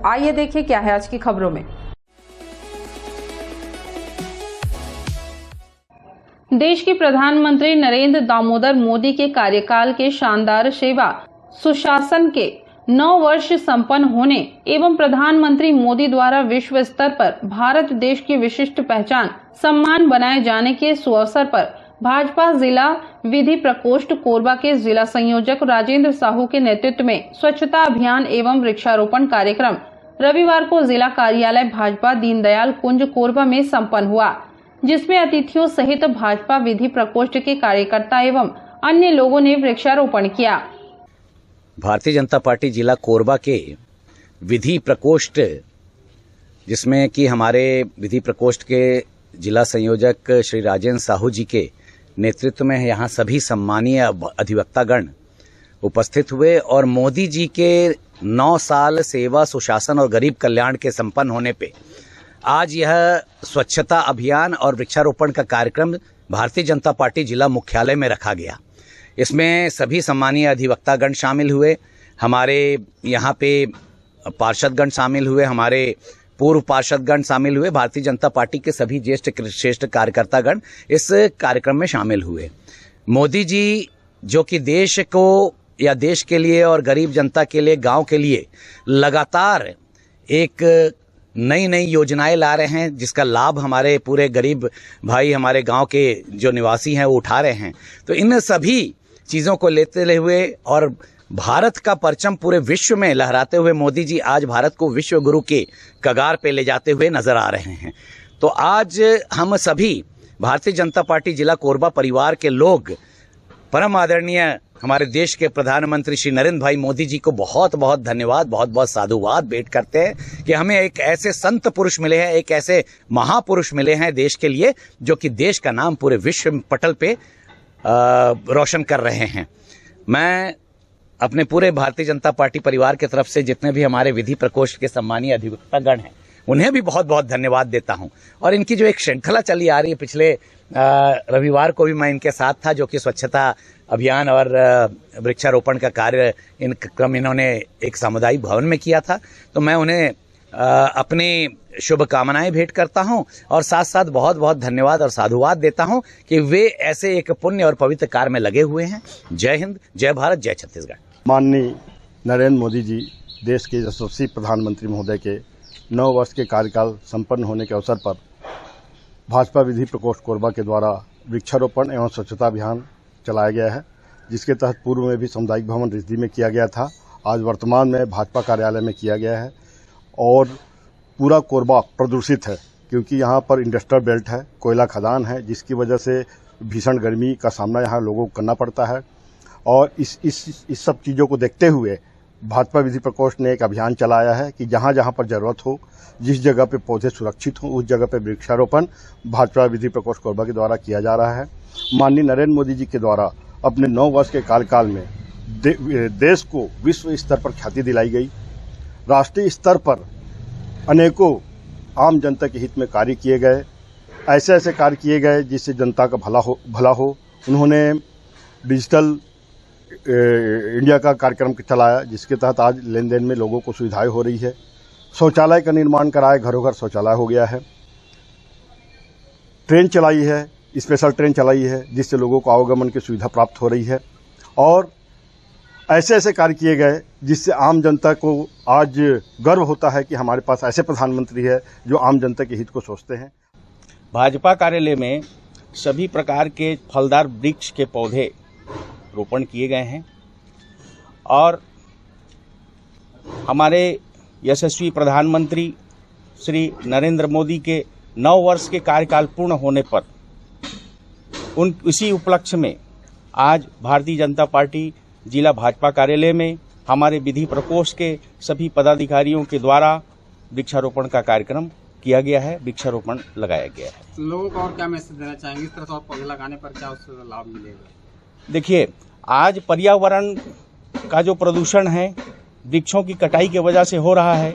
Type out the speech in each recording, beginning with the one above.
आइए देखें क्या है आज की खबरों में। देश के प्रधानमंत्री नरेंद्र दामोदर मोदी के कार्यकाल के शानदार सेवा सुशासन के 9 वर्ष संपन्न होने एवं प्रधानमंत्री मोदी द्वारा विश्व स्तर पर भारत देश की विशिष्ट पहचान सम्मान बनाए जाने के सुअवसर पर भाजपा जिला विधि प्रकोष्ठ कोरबा के जिला संयोजक राजेंद्र साहू के नेतृत्व में स्वच्छता अभियान एवं वृक्षारोपण कार्यक्रम रविवार को जिला कार्यालय भाजपा दीनदयाल कुंज कोरबा में संपन्न हुआ, जिसमें अतिथियों सहित भाजपा विधि प्रकोष्ठ के कार्यकर्ता एवं अन्य लोगों ने वृक्षारोपण किया। भारतीय जनता पार्टी जिला कोरबा के विधि प्रकोष्ठ, जिसमें कि हमारे विधि प्रकोष्ठ के जिला संयोजक श्री राजेंद्र साहू जी के नेतृत्व में यहाँ सभी सम्मानीय अधिवक्तागण उपस्थित हुए और मोदी जी के 9 साल सेवा सुशासन और गरीब कल्याण के संपन्न होने पे आज यह स्वच्छता अभियान और वृक्षारोपण का कार्यक्रम भारतीय जनता पार्टी जिला मुख्यालय में रखा गया। इसमें सभी सम्मानीय अधिवक्तागण शामिल हुए, हमारे यहाँ पे पार्षदगण शामिल हुए, हमारे पूर्व पार्षदगण शामिल हुए, भारतीय जनता पार्टी के सभी ज्येष्ठ श्रेष्ठ कार्यकर्तागण इस कार्यक्रम में शामिल हुए। मोदी जी जो कि देश को या देश के लिए और गरीब जनता के लिए, गांव के लिए लगातार एक नई नई योजनाएं ला रहे हैं, जिसका लाभ हमारे पूरे गरीब भाई, हमारे गांव के जो निवासी हैं वो उठा रहे हैं। तो इन सभी चीज़ों को लेते हुए और भारत का परचम पूरे विश्व में लहराते हुए मोदी जी आज भारत को विश्व गुरु के कगार पे ले जाते हुए नजर आ रहे हैं। तो आज हम सभी भारतीय जनता पार्टी जिला कोरबा परिवार के लोग परम आदरणीय हमारे देश के प्रधानमंत्री श्री नरेंद्र भाई मोदी जी को बहुत बहुत धन्यवाद, बहुत बहुत साधुवाद भेंट करते हैं कि हमें एक ऐसे संत पुरुष मिले हैं, एक ऐसे महापुरुष मिले हैं देश के लिए, जो कि देश का नाम पूरे विश्व पटल पे रोशन कर रहे हैं। मैं अपने पूरे भारतीय जनता पार्टी परिवार की तरफ से जितने भी हमारे विधि प्रकोष्ठ के सम्मानीय अधिवक्तागण हैं उन्हें भी बहुत बहुत धन्यवाद देता हूं। और इनकी जो एक श्रृंखला चली आ रही है, पिछले रविवार को भी मैं इनके साथ था, जो कि स्वच्छता अभियान और वृक्षारोपण का कार्य इन्होंने एक सामुदायिक भवन में किया था। तो मैं उन्हें अपनी शुभकामनाएं भेंट करता हूं और साथ साथ बहुत बहुत धन्यवाद और साधुवाद देता हूं कि वे ऐसे एक पुण्य और पवित्र कार्य में लगे हुए हैं। जय हिंद, जय भारत, जय छत्तीसगढ़। माननीय नरेंद्र मोदी जी देश के यशस्वी प्रधानमंत्री महोदय के 9 वर्ष के कार्यकाल संपन्न होने के अवसर पर भाजपा विधि प्रकोष्ठ कोरबा के द्वारा वृक्षारोपण एवं स्वच्छता अभियान चलाया गया है, जिसके तहत पूर्व में भी सामुदायिक भवन रिद्धि में किया गया था। आज वर्तमान में भाजपा कार्यालय में किया गया है और पूरा कोरबा प्रदूषित है, क्योंकि यहाँ पर इंडस्ट्रियल बेल्ट है, कोयला खदान है, जिसकी वजह से भीषण गर्मी का सामना यहाँ लोगों को करना पड़ता है। और इस सब चीज़ों को देखते हुए भाजपा विधि प्रकोष्ठ ने एक अभियान चलाया है कि जहाँ जहाँ पर जरूरत हो, जिस जगह पे पौधे सुरक्षित हों, उस जगह पे वृक्षारोपण भाजपा विधि प्रकोष्ठ कोरबा के द्वारा किया जा रहा है। माननीय नरेंद्र मोदी जी के द्वारा अपने 9 वर्ष के कार्यकाल में देश को विश्व स्तर पर ख्याति दिलाई गई। राष्ट्रीय स्तर पर अनेकों आम जनता के हित में कार्य किए गए, ऐसे ऐसे कार्य किए गए जिससे जनता का भला हो। उन्होंने डिजिटल इंडिया का कार्यक्रम चलाया, जिसके तहत आज लेन देन में लोगों को सुविधाएं हो रही है। शौचालय का निर्माण कराए, घरों घर शौचालय हो गया है। ट्रेन चलाई है, स्पेशल ट्रेन चलाई है, जिससे लोगों को आवागमन की सुविधा प्राप्त हो रही है। और ऐसे ऐसे कार्य किए गए जिससे आम जनता को आज गर्व होता है कि हमारे पास ऐसे प्रधानमंत्री है जो आम जनता के हित को सोचते हैं। भाजपा कार्यालय में सभी प्रकार के फलदार वृक्ष के पौधे रोपण किए गए हैं और हमारे यशस्वी प्रधानमंत्री श्री नरेंद्र मोदी के 9 वर्ष के कार्यकाल पूर्ण होने पर इसी उपलक्ष्य में आज भारतीय जनता पार्टी जिला भाजपा कार्यालय में हमारे विधि प्रकोष्ठ के सभी पदाधिकारियों के द्वारा वृक्षारोपण का कार्यक्रम किया गया है, वृक्षारोपण लगाया गया है। लोगों को और क्या मैसेज देना चाहेंगे, इस तरह से पौधे लगाने पर क्या उससे लाभ मिलेगा? देखिए, आज पर्यावरण का जो प्रदूषण है वृक्षों की कटाई की वजह से हो रहा है।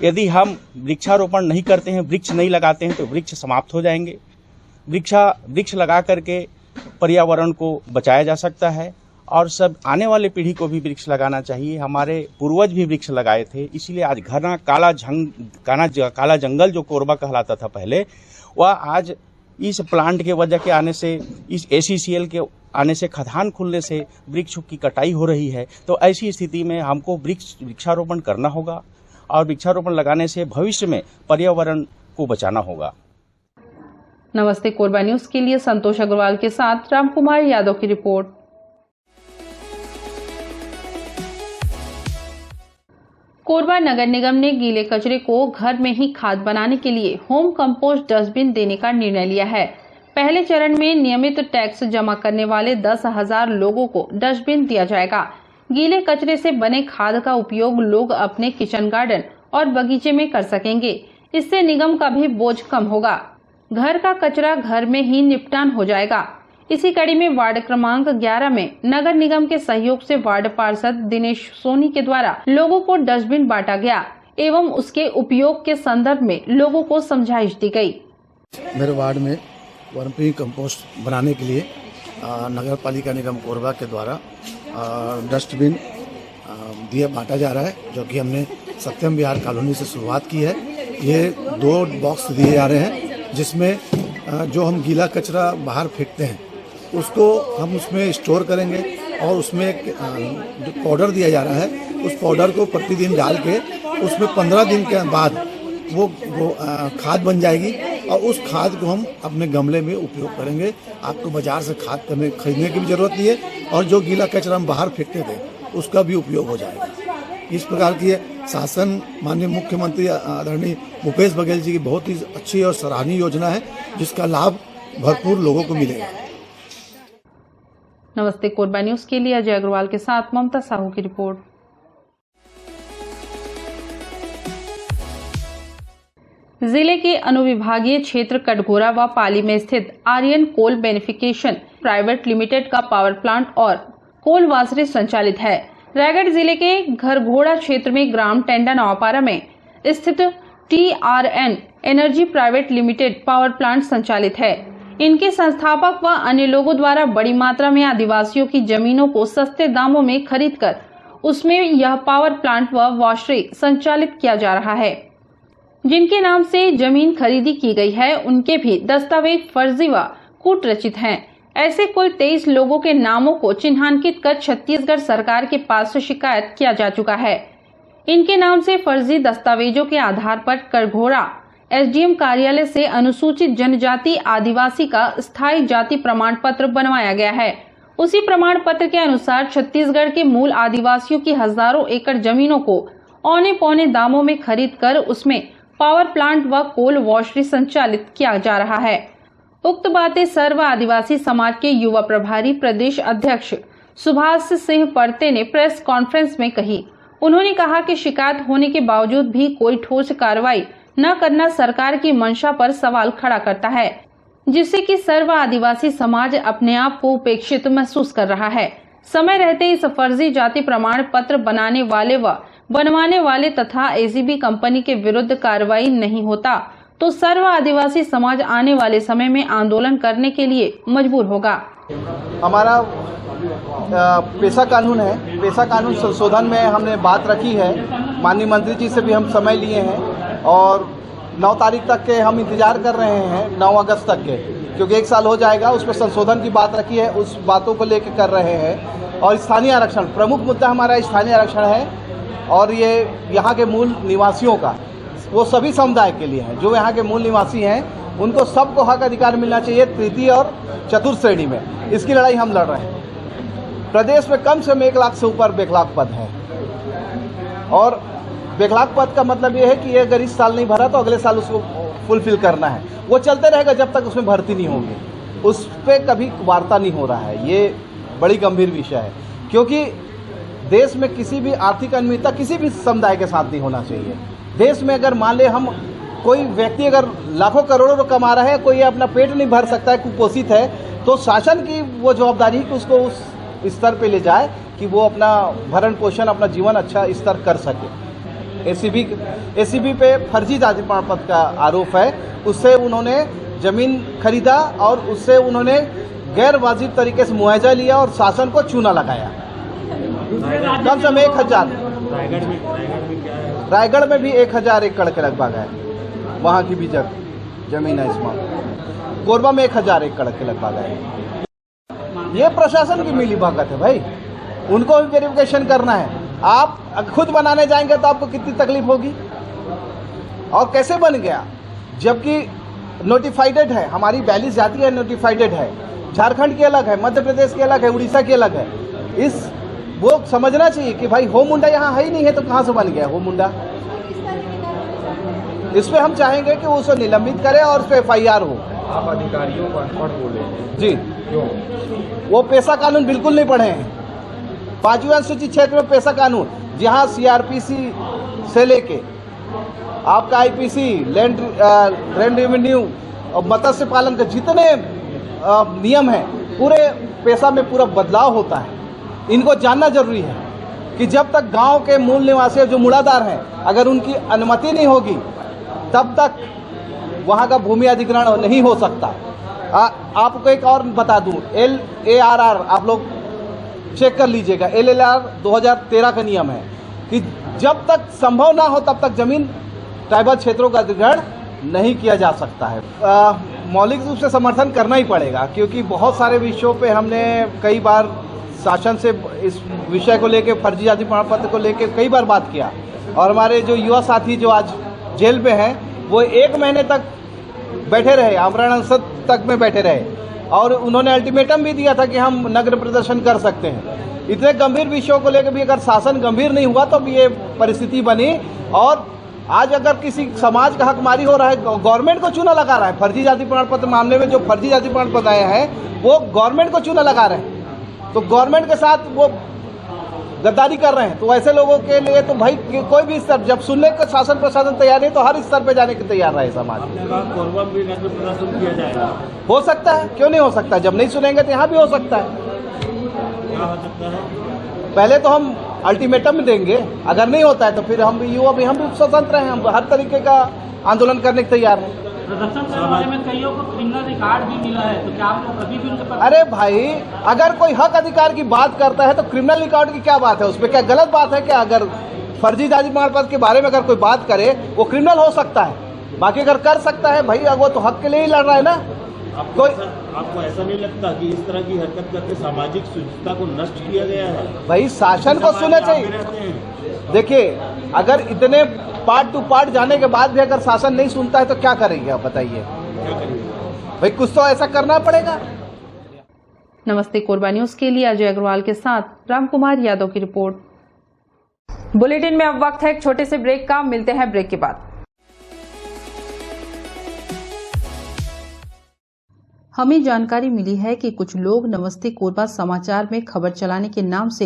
यदि हम वृक्षारोपण नहीं करते हैं, वृक्ष नहीं लगाते हैं, तो वृक्ष समाप्त हो जाएंगे। वृक्ष लगा करके पर्यावरण को बचाया जा सकता है और सब आने वाले पीढ़ी को भी वृक्ष लगाना चाहिए। हमारे पूर्वज भी वृक्ष लगाए थे, इसलिए आज घना काला जंगल जो कोरबा कहलाता था पहले, वह आज इस प्लांट के वजह के आने से, इस ACCL के आने से, खदान खुलने से वृक्षों की कटाई हो रही है। तो ऐसी स्थिति में हमको वृक्षारोपण करना होगा और वृक्षारोपण लगाने से भविष्य में पर्यावरण को बचाना होगा। नमस्ते कोरबा न्यूज के लिए संतोष अग्रवाल के साथ रामकुमार यादव की रिपोर्ट। कोरबा नगर निगम ने गीले कचरे को घर में ही खाद बनाने के लिए होम कंपोस्ट डस्टबिन देने का निर्णय लिया है। पहले चरण में नियमित टैक्स जमा करने वाले 10,000 लोगों को डस्टबिन दिया जाएगा। गीले कचरे से बने खाद का उपयोग लोग अपने किचन गार्डन और बगीचे में कर सकेंगे। इससे निगम का भी बोझ कम होगा। घर का कचरा घर में ही निपटान हो जाएगा। इसी कड़ी में वार्ड क्रमांक 11 में नगर निगम के सहयोग से वार्ड पार्षद दिनेश सोनी के द्वारा लोगों को डस्टबिन बांटा गया एवं उसके उपयोग के संदर्भ में लोगों को समझाइश दी गई। मेरे वार्ड में वर्मी कंपोस्ट बनाने के लिए नगर पालिका निगम कोरबा के द्वारा डस्टबिन बांटा जा रहा है, जो कि हमने सत्यम विहार कॉलोनी से शुरुआत की है। ये 2 बॉक्स दिए जा रहे हैं, जिसमें जो हम गीला कचरा बाहर फेंकते हैं उसको हम उसमें स्टोर करेंगे और उसमें जो पाउडर दिया जा रहा है उस पाउडर को प्रतिदिन डाल के उसमें 15 दिन के बाद वो खाद बन जाएगी और उस खाद को हम अपने गमले में उपयोग करेंगे। आपको बाजार से खाद खरीदने की भी जरूरत नहीं है और जो गीला कचरा हम बाहर फेंकते थे उसका भी उपयोग हो जाएगा। इस प्रकार की शासन माननीय मुख्यमंत्री आदरणीय भूपेश बघेल जी की बहुत ही अच्छी और सराहनीय योजना है, जिसका लाभ भरपूर लोगों को मिलेगा। नमस्ते कोरबा न्यूज के लिए अजय अग्रवाल के साथ ममता साहू की रिपोर्ट। जिले के अनुविभागीय क्षेत्र कटघोरा व पाली में स्थित आर्यन कोल बेनिफिकेशन प्राइवेट लिमिटेड का पावर प्लांट और कोल वासरी संचालित है। रायगढ़ जिले के घरघोड़ा क्षेत्र में ग्राम टेंडा नवापारा में स्थित TRN energy private limited power plant संचालित है। इनके संस्थापक व अन्य लोगों द्वारा बड़ी मात्रा में आदिवासियों की जमीनों को सस्ते दामों में खरीदकर उसमें यह पावर प्लांट व वॉशरी संचालित किया जा रहा है। जिनके नाम से जमीन खरीदी की गई है उनके भी दस्तावेज फर्जी व कूट रचित हैं। ऐसे कुल 23 लोगों के नामों को चिन्हांकित कर छत्तीसगढ़ सरकार के पास शिकायत किया जा चुका है। इनके नाम से फर्जी दस्तावेजों के आधार पर करघोड़ा SDM कार्यालय से अनुसूचित जनजाति आदिवासी का स्थायी जाति प्रमाण पत्र बनवाया गया है। उसी प्रमाण पत्र के अनुसार छत्तीसगढ़ के मूल आदिवासियों की हजारों एकड़ जमीनों को औने पौने दामों में खरीदकर उसमें पावर प्लांट व कोल वॉशरी संचालित किया जा रहा है। उक्त बातें सर्व आदिवासी समाज के युवा प्रभारी प्रदेश अध्यक्ष सुभाष सिंह परते ने प्रेस कॉन्फ्रेंस में कही। उन्होंने कहा कि शिकायत होने के बावजूद भी कोई ठोस कार्रवाई न करना सरकार की मंशा पर सवाल खड़ा करता है, जिससे कि सर्व आदिवासी समाज अपने आप को उपेक्षित महसूस कर रहा है। समय रहते इस फर्जी जाति प्रमाण पत्र बनाने वाले व बनवाने वाले तथा ACB कंपनी के विरुद्ध कार्रवाई नहीं होता तो सर्व आदिवासी समाज आने वाले समय में आंदोलन करने के लिए मजबूर होगा। हमारा पेशा कानून है, पेशा कानून संशोधन में हमने बात रखी है। माननीय मंत्री जी से भी हम समय लिए हैं और 9 तारीख तक के हम इंतजार कर रहे हैं, 9 अगस्त तक के, क्योंकि 1 साल हो जाएगा। उस पर संशोधन की बात रखी है, उस बातों को लेकर कर रहे हैं। और स्थानीय आरक्षण प्रमुख मुद्दा हमारा स्थानीय आरक्षण है और ये यहाँ के मूल निवासियों का, वो सभी समुदाय के लिए है। जो यहाँ के मूल निवासी हैं उनको सबको हक अधिकार मिलना चाहिए तृतीय और चतुर्थ श्रेणी में। इसकी लड़ाई हम लड़ रहे हैं। प्रदेश में कम से कम 1 लाख से ऊपर बेखलाक पद है और बेखलाक पद का मतलब ये है कि अगर इस साल नहीं भरा तो अगले साल उसको फुलफिल करना है। वो चलते रहेगा जब तक उसमें भर्ती नहीं होगी, उस पर कभी वार्ता नहीं हो रहा है। ये बड़ी गंभीर विषय है, क्योंकि देश में किसी भी आर्थिक अनियमितता किसी भी समुदाय के साथ नहीं होना चाहिए। देश में अगर मान ले हम कोई व्यक्ति अगर लाखों करोड़ों कमा रहा है, कोई अपना पेट नहीं भर सकता है, कुपोषित है, तो शासन की वो जवाबदारी है कि उसको उस स्तर पे ले जाए कि वो अपना भरण पोषण, अपना जीवन अच्छा स्तर कर सके। ACB पे फर्जी जाति प्रमाण पत्र का आरोप है। उससे उन्होंने जमीन खरीदा और उससे उन्होंने गैर वाजिब तरीके से मुआवजा लिया और शासन को चूना लगाया। कम से कम 1000, रायगढ़ में भी 1000 एकड़ के लगभग है, वहाँ की भी जमीन है। इसमें कोरबा में 1000 एकड़ के लगभग है। ये प्रशासन की मिली भगत है भाई, उनको भी वेरिफिकेशन करना है। आप खुद बनाने जाएंगे तो आपको कितनी तकलीफ होगी। और कैसे बन गया, जबकि नोटिफाइडेड है, हमारी 42 जातियाँ नोटिफाइडेड है, झारखंड की अलग है, मध्य प्रदेश की अलग है, उड़ीसा की अलग है। वो समझना चाहिए कि भाई हो मुंडा यहाँ है ही नहीं है तो कहाँ से बन गया हो मुंडा। इस पे हम चाहेंगे कि वो उसे निलंबित करे और उस पर FIR हो। आप अधिकारियों को अनपढ़ बोले जी, क्यों? वो पेशा कानून बिल्कुल नहीं पढ़े हैं। 5वीं अनुसूचित क्षेत्र में पेशा कानून, जहाँ CRPC से लेके आपका IPC, लैंड रेवेन्यू और मत्स्य पालन के जितने नियम हैं, पूरे पेशा में पूरा बदलाव होता है। इनको जानना जरूरी है कि जब तक गांव के मूल निवासी जो मुड़ादार हैं, अगर उनकी अनुमति नहीं होगी तब तक वहां का भूमि अधिग्रहण नहीं हो सकता। आपको एक और बता दूं, LARR आप लोग चेक कर लीजिएगा, LLR 2013 का नियम है कि जब तक संभव ना हो तब तक जमीन ट्राइबल क्षेत्रों का अधिग्रहण नहीं किया जा सकता है। मौलिक रूप से समर्थन करना ही पड़ेगा, क्योंकि बहुत सारे विषयों पे हमने कई बार शासन से इस विषय को लेकर, फर्जी जाति प्रमाण पत्र को लेकर कई बार बात किया। और हमारे जो युवा साथी जो आज जेल में हैं, वो 1 महीने तक बैठे रहे, आमरण अनशन तक में बैठे रहे, और उन्होंने अल्टीमेटम भी दिया था कि हम नग्न प्रदर्शन कर सकते हैं। इतने गंभीर विषयों को लेकर भी अगर शासन गंभीर नहीं हुआ तो भी ये परिस्थिति बनी। और आज अगर किसी समाज का हकमारी हो रहा है, गवर्नमेंट को चूना लगा रहा है। फर्जी जाति प्रमाण पत्र मामले में जो फर्जी जाति प्रमाण पत्र आए हैं वो गवर्नमेंट को चूना लगा रहे हैं, तो गवर्नमेंट के साथ वो गद्दारी कर रहे हैं। तो ऐसे लोगों के लिए तो भाई कोई भी स्तर, जब सुनने का शासन प्रशासन तैयार नहीं तो हर स्तर पे जाने के तैयार रहे समाज। कोरबा में नग्न प्रदर्शन किया जाएगा, हो सकता है, क्यों नहीं हो सकता। जब नहीं सुनेंगे तो यहाँ भी हो सकता है। क्या हो सकता है? पहले तो हम अल्टीमेटम देंगे, अगर नहीं होता है तो फिर हम भी स्वतंत्र हैं, हम हर तरीके का आंदोलन करने के तैयार हैं। प्रदर्शन करने वाले में कईयों को क्रिमिनल रिकॉर्ड भी मिला है, तो क्या आप लोग कभी भी उनके पास? अरे भाई, अगर कोई हक अधिकार की बात करता है तो क्रिमिनल रिकॉर्ड की क्या बात है, उसमें क्या गलत बात है क्या? अगर फर्जी जाति प्रमाण पत्र के बारे में अगर कोई बात करे वो क्रिमिनल हो सकता है, बाकी अगर कर सकता है भाई, वो तो हक के लिए ही लड़ रहा है ना। आपको ऐसा नहीं लगता कि इस तरह की हरकत करके सामाजिक शुचिता को नष्ट किया गया है? भाई शासन को सुनना चाहिए। देखिए, अगर इतने पार्ट टू पार्ट जाने के बाद भी अगर शासन नहीं सुनता है तो क्या करेंगे आप बताइए? भाई कुछ तो ऐसा करना पड़ेगा। नमस्ते कोरबा न्यूज के लिए अजय अग्रवाल के साथ राम कुमार यादव की रिपोर्ट। बुलेटिन में अब वक्त है एक छोटे से ब्रेक का, मिलते हैं ब्रेक के बाद। हमें जानकारी मिली है कि कुछ लोग नमस्ते कोरबा समाचार में खबर चलाने के नाम से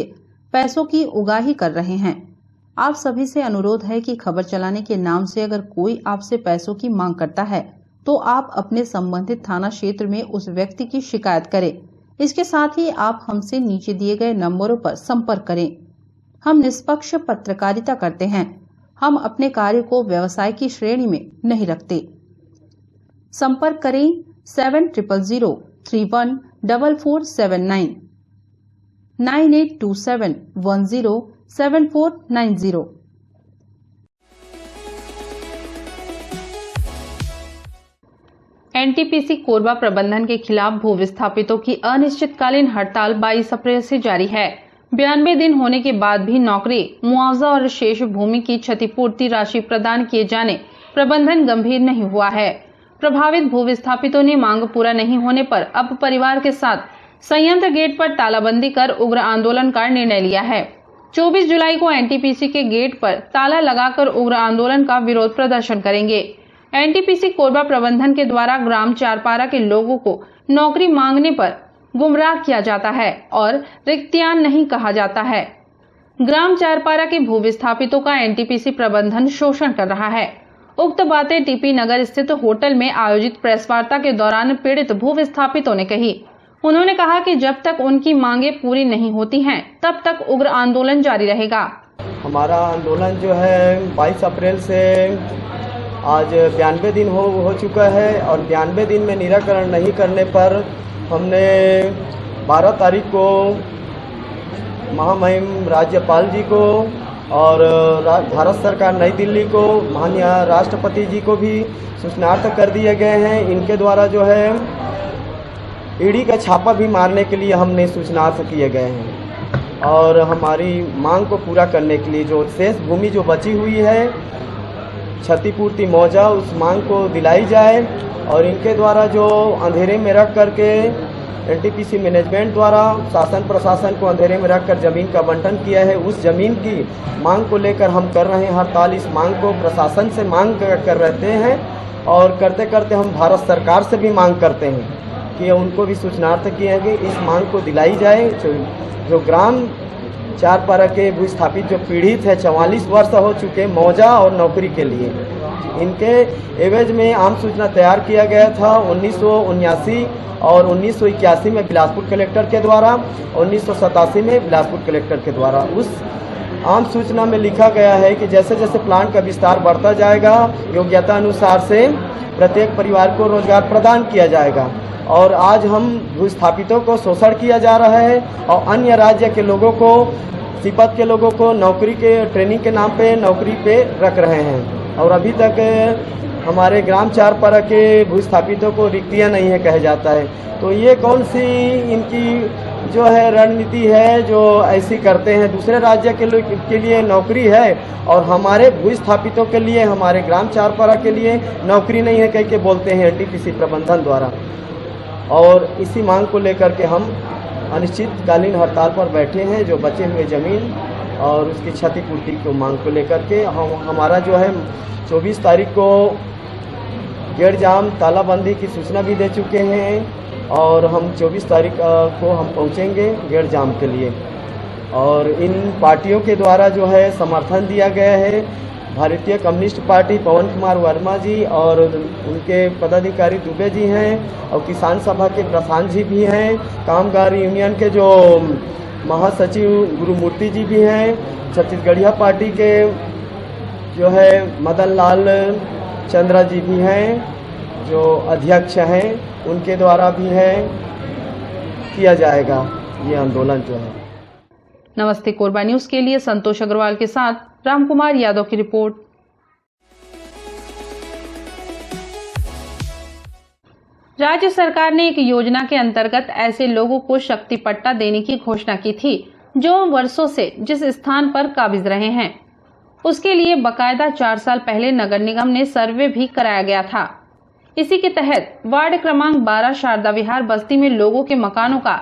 पैसों की उगाही कर रहे हैं। आप सभी से अनुरोध है कि खबर चलाने के नाम से अगर कोई आपसे पैसों की मांग करता है तो आप अपने संबंधित थाना क्षेत्र में उस व्यक्ति की शिकायत करें। इसके साथ ही आप हमसे नीचे दिए गए नंबरों पर संपर्क करें। हम निष्पक्ष पत्रकारिता करते हैं, हम अपने कार्य को व्यवसाय की श्रेणी में नहीं रखते। संपर्क करें 7000314479 9827107490। एनटीपीसी कोरबा प्रबंधन के खिलाफ भू विस्थापितों की अनिश्चितकालीन हड़ताल 22 अप्रैल से जारी है। 92 दिन होने के बाद भी नौकरी, मुआवजा और शेष भूमि की क्षतिपूर्ति राशि प्रदान किए जाने प्रबंधन गंभीर नहीं हुआ है। प्रभावित भू विस्थापितों ने मांग पूरा नहीं होने पर अब परिवार के साथ संयंत्र गेट पर तालाबंदी कर उग्र आंदोलन का निर्णय लिया है। 24 जुलाई को एनटीपीसी के गेट पर ताला लगाकर उग्र आंदोलन का विरोध प्रदर्शन करेंगे। एनटीपीसी कोरबा प्रबंधन के द्वारा ग्राम चारपारा के लोगों को नौकरी मांगने पर गुमराह किया जाता है और रिक्तियान नहीं कहा जाता है। ग्राम चारपारा के भू विस्थापितों का एनटीपीसी प्रबंधन शोषण कर रहा है। उक्त बातें टीपी नगर स्थित होटल में आयोजित प्रेस वार्ता के दौरान पीड़ित भू विस्थापितों ने कही। उन्होंने कहा कि जब तक उनकी मांगे पूरी नहीं होती हैं, तब तक उग्र आंदोलन जारी रहेगा। हमारा आंदोलन जो है 22 अप्रैल से आज 92 दिन हो चुका है और 92 दिन में निराकरण नहीं करने पर हमने 12 तारीख को महामहिम राज्यपाल जी को और भारत सरकार नई दिल्ली को माननीय राष्ट्रपति जी को भी सूचनार्थ कर दिए गए हैं। इनके द्वारा जो है ईडी का छापा भी मारने के लिए हमने सूचनार्थ किए गए हैं और हमारी मांग को पूरा करने के लिए जो शेष भूमि जो बची हुई है क्षतिपूर्ति मुआवजा उस मांग को दिलाई जाए और इनके द्वारा जो अंधेरे में रख करके एनटीपीसी मैनेजमेंट द्वारा शासन प्रशासन को अंधेरे में रखकर जमीन का बंटन किया है, उस जमीन की मांग को लेकर हम कर रहे हैं हड़ताल। इस मांग को प्रशासन से मांग कर रहते हैं और करते करते हम भारत सरकार से भी मांग करते हैं कि उनको भी सूचनार्थ किए हैं कि इस मांग को दिलाई जाए। जो ग्राम चारपारा के भूस्थापित जो पीड़ित है 44 वर्ष हो चुके मुआवजा और नौकरी के लिए, इनके एवज में आम सूचना तैयार किया गया था 1979 और 1981 में बिलासपुर कलेक्टर के द्वारा, 1987 में बिलासपुर कलेक्टर के द्वारा। उस आम सूचना में लिखा गया है कि जैसे जैसे प्लांट का विस्तार बढ़ता जाएगा योग्यता अनुसार से प्रत्येक परिवार को रोजगार प्रदान किया जाएगा। और आज हम भूस्थापितों को शोषण किया जा रहा है और अन्य राज्य के लोगों को, सिपत के लोगों को नौकरी के ट्रेनिंग के नाम पे नौकरी पे रख रहे हैं और अभी तक हमारे ग्राम चारपारा के भूस्थापितों को रिक्तियाँ नहीं है कहा जाता है। तो ये कौन सी इनकी जो है रणनीति है जो ऐसी करते हैं? दूसरे राज्य के लिए नौकरी है और हमारे भूस्थापितों के लिए, हमारे ग्राम चारपारा के लिए नौकरी नहीं है कह के बोलते हैं एनटीपीसी प्रबंधन द्वारा। और इसी मांग को लेकर के हम अनिश्चितकालीन हड़ताल पर बैठे हैं। जो बचे हुए ज़मीन और उसकी क्षतिपूर्ति को मांग को लेकर के हमारा जो है 24 तारीख को गेट जाम तालाबंदी की सूचना भी दे चुके हैं और हम 24 तारीख को हम पहुंचेंगे गेट जाम के लिए। और इन पार्टियों के द्वारा जो है समर्थन दिया गया है भारतीय कम्युनिस्ट पार्टी पवन कुमार वर्मा जी और उनके पदाधिकारी दुबे जी हैं और किसान सभा के प्रधान जी भी हैं, कामगार यूनियन के जो महासचिव गुरुमूर्ति जी भी हैं, छत्तीसगढ़िया पार्टी के जो है मदन लाल चंद्रा जी भी हैं जो अध्यक्ष हैं, उनके द्वारा भी है किया जाएगा ये आंदोलन जो है। नमस्ते कोरबा न्यूज के लिए संतोष अग्रवाल के साथ रामकुमार यादव की रिपोर्ट। राज्य सरकार ने एक योजना के अंतर्गत ऐसे लोगों को शक्ति पट्टा देने की घोषणा की थी जो वर्षों से जिस स्थान पर काबिज रहे हैं उसके लिए बकायदा 4 साल पहले नगर निगम ने सर्वे भी कराया गया था। इसी के तहत वार्ड क्रमांक 12 शारदा विहार बस्ती में लोगों के मकानों का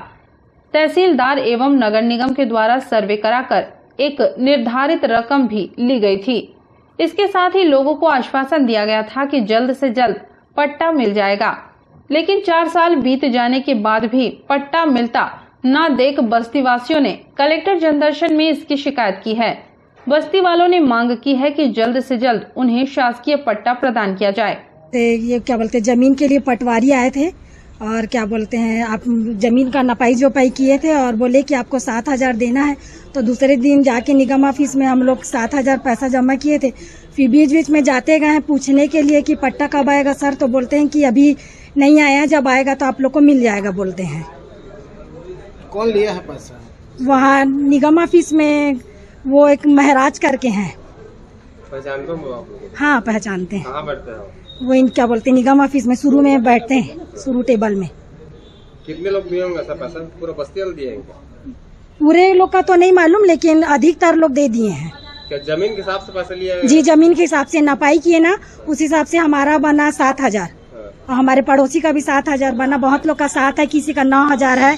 तहसीलदार एवं नगर निगम के द्वारा सर्वे कराकर एक निर्धारित रकम भी ली गई थी। इसके साथ ही लोगों को आश्वासन दिया गया था कि जल्द से जल्द पट्टा मिल जाएगा, लेकिन 4 साल बीत जाने के बाद भी पट्टा मिलता न देख बस्ती वासियों ने कलेक्टर जनदर्शन में इसकी शिकायत की है। बस्ती वालों ने मांग की है कि जल्द से जल्द उन्हें शासकीय पट्टा प्रदान किया जाए। ये क्या बोलते हैं, जमीन के लिए पटवारी आए थे और क्या बोलते हैं आप जमीन का नपाई जोपाई किए थे और बोले कि आपको 7,000 देना है। तो दूसरे दिन जाके निगम ऑफिस में हम लोग 7,000 पैसा जमा किए थे। फिर बीच बीच में जाते गए पूछने के लिए कि पट्टा कब आएगा सर, तो बोलते हैं कि अभी नहीं आया, जब आएगा तो आप लोग को मिल जाएगा बोलते हैं। कौन लिया है पैसा? वहाँ निगम ऑफिस में वो एक महराज करके हैं। पहचानते हो आप लोग? हाँ पहचानते हैं। कहाँ बैठते हो? वो इन क्या बोलते हैं निगम ऑफिस में शुरू में बैठते हैं, शुरू टेबल में। कितने लोग दिए होंगे ऐसा पैसा? पूरा बस्ती वाले दिए हैं? पूरे लोग का तो नहीं मालूम, लेकिन अधिकतर लोग दे दिए हैं। क्या जमीन के हिसाब से पैसा लिया है? जी जमीन के हिसाब से नपाई किए ना, उस हिसाब से हमारा बना 7,000 और हमारे पड़ोसी का भी 7,000 बना। बहुत लोग का 7 है, किसी का 9,000 है,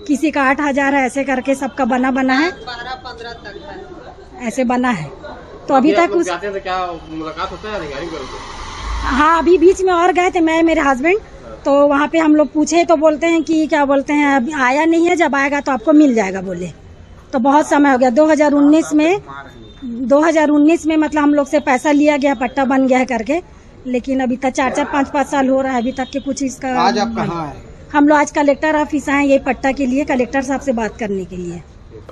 किसी का 8,000 है, ऐसे करके सबका बना है 12-15 तक ऐसे बना है। तो अभी तक उस क्या मुलाकात होता है अधिकारी को? हाँ अभी बीच में और गए थे मैं मेरे हस्बैंड, तो वहाँ पे हम लोग पूछे तो बोलते हैं कि क्या बोलते हैं अभी आया नहीं है, जब आएगा तो आपको मिल जाएगा बोले। तो बहुत समय हो गया। 2019 में मतलब हम लोग से पैसा लिया गया, पट्टा बन गया है करके, लेकिन अभी तक 4-4, 5-5 साल हो रहा है अभी तक के कुछ इसका। आज आप कहाँ हैं? हम लोग आज कलेक्टर ऑफिस आए ये पट्टा के लिए, कलेक्टर साहब से बात करने के लिए।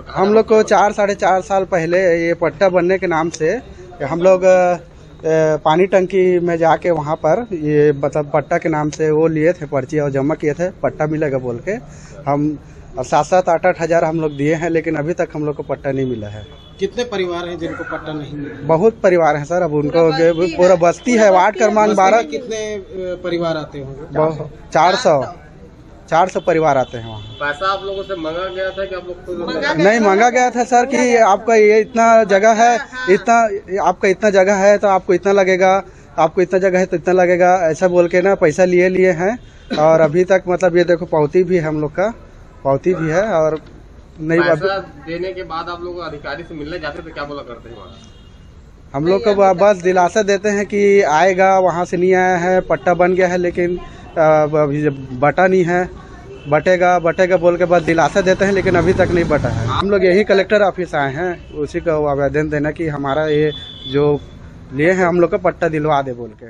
हम लोग को 4-4.5 साल पहले ये पट्टा बनने के नाम से हम लोग पानी टंकी में जाके वहाँ पर ये मतलब पट्टा के नाम से वो लिए थे पर्ची और जमा किए थे, पट्टा मिलेगा बोल के। हम 7-7, 8-8 हज़ार हम लोग दिए हैं, लेकिन अभी तक हम लोग को पट्टा नहीं मिला है। कितने परिवार हैं जिनको पट्टा नहीं मिला? बहुत परिवार हैं सर, अब उनको पूरा बस्ती है, वार्ड क्रमांक 12। कितने परिवार आते होंगे? 400 परिवार आते हैं वहाँ। पैसा आप लोगों से मांगा गया था कि आप लोग नहीं मांगा गया था सर कि आपका ये इतना जगह है, आपका इतना जगह है तो आपको इतना लगेगा, आपको इतना जगह है तो इतना लगेगा, ऐसा बोल के ना पैसा लिए हैं। और अभी तक मतलब ये देखो पावती भी है, हम लोग का पावती भी है। और नहीं पैसा देने के बाद आप लोग अधिकारी से मिलने जाते तो क्या बोला करते हैं वहाँ? हम लोग को बस दिलासा देते हैं कि आएगा, वहाँ से नहीं आया है, पट्टा बन गया है, लेकिन अभी बटा नहीं है, बटेगा बोल के बस दिलासा देते हैं, लेकिन अभी तक नहीं बटा है। हम लोग यही कलेक्टर ऑफिस आए हैं, उसी का आवेदन देना कि हमारा ये जो लिए हैं हम लोग का पट्टा दिलवा दे बोल के।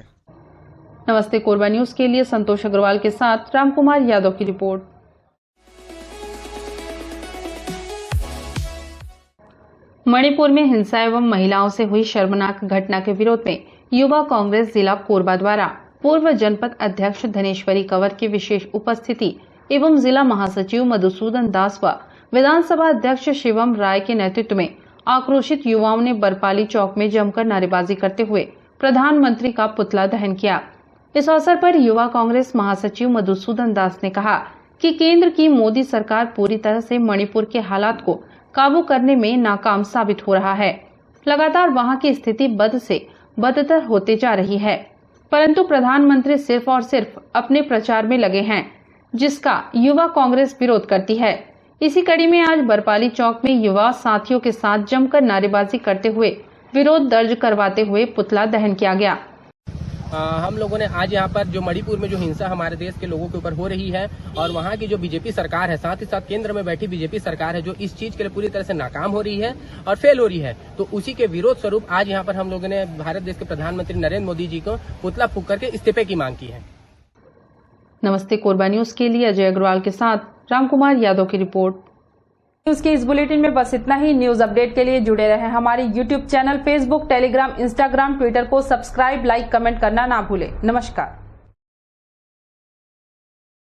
नमस्ते कोरबा न्यूज के लिए संतोष अग्रवाल के साथ रामकुमार यादव की रिपोर्ट। मणिपुर में हिंसा एवं महिलाओं से हुई शर्मनाक घटना के विरोध में युवा कांग्रेस जिला कोरबा द्वारा पूर्व जनपद अध्यक्ष धनेश्वरी कंवर की विशेष उपस्थिति एवं जिला महासचिव मधुसूदन दास व विधानसभा अध्यक्ष शिवम राय के नेतृत्व में आक्रोशित युवाओं ने बरपाली चौक में जमकर नारेबाजी करते हुए प्रधानमंत्री का पुतला दहन किया। इस अवसर पर युवा कांग्रेस महासचिव मधुसूदन दास ने कहा कि केंद्र की मोदी सरकार पूरी तरह से मणिपुर के हालात को काबू करने में नाकाम साबित हो रहा है। लगातार वहां की स्थिति बद से बदतर होते जा रही है, परंतु प्रधानमंत्री सिर्फ और सिर्फ अपने प्रचार में लगे हैं, जिसका युवा कांग्रेस विरोध करती है। इसी कड़ी में आज बरपाली चौक में युवा साथियों के साथ जमकर नारेबाजी करते हुए विरोध दर्ज करवाते हुए पुतला दहन किया गया। हम लोगों ने आज यहाँ पर जो मणिपुर में जो हिंसा हमारे देश के लोगों के ऊपर हो रही है और वहाँ की जो बीजेपी सरकार है, साथ ही साथ केंद्र में बैठी बीजेपी सरकार है, जो इस चीज के लिए पूरी तरह से नाकाम हो रही है और फेल हो रही है, तो उसी के विरोध स्वरूप आज यहाँ पर हम लोगों ने भारत देश के प्रधानमंत्री नरेंद्र मोदी जी को पुतला फूंक करके इस्तीफे की मांग की है। नमस्ते कोरबा न्यूज के लिए अजय अग्रवाल के साथ रामकुमार यादव की रिपोर्ट। न्यूज के इस बुलेटिन में बस इतना ही। न्यूज अपडेट के लिए जुड़े रहें हमारे YouTube channel, Facebook, Telegram, Instagram, Twitter को सब्सक्राइब, लाइक, कमेंट करना ना भूलें। नमस्कार।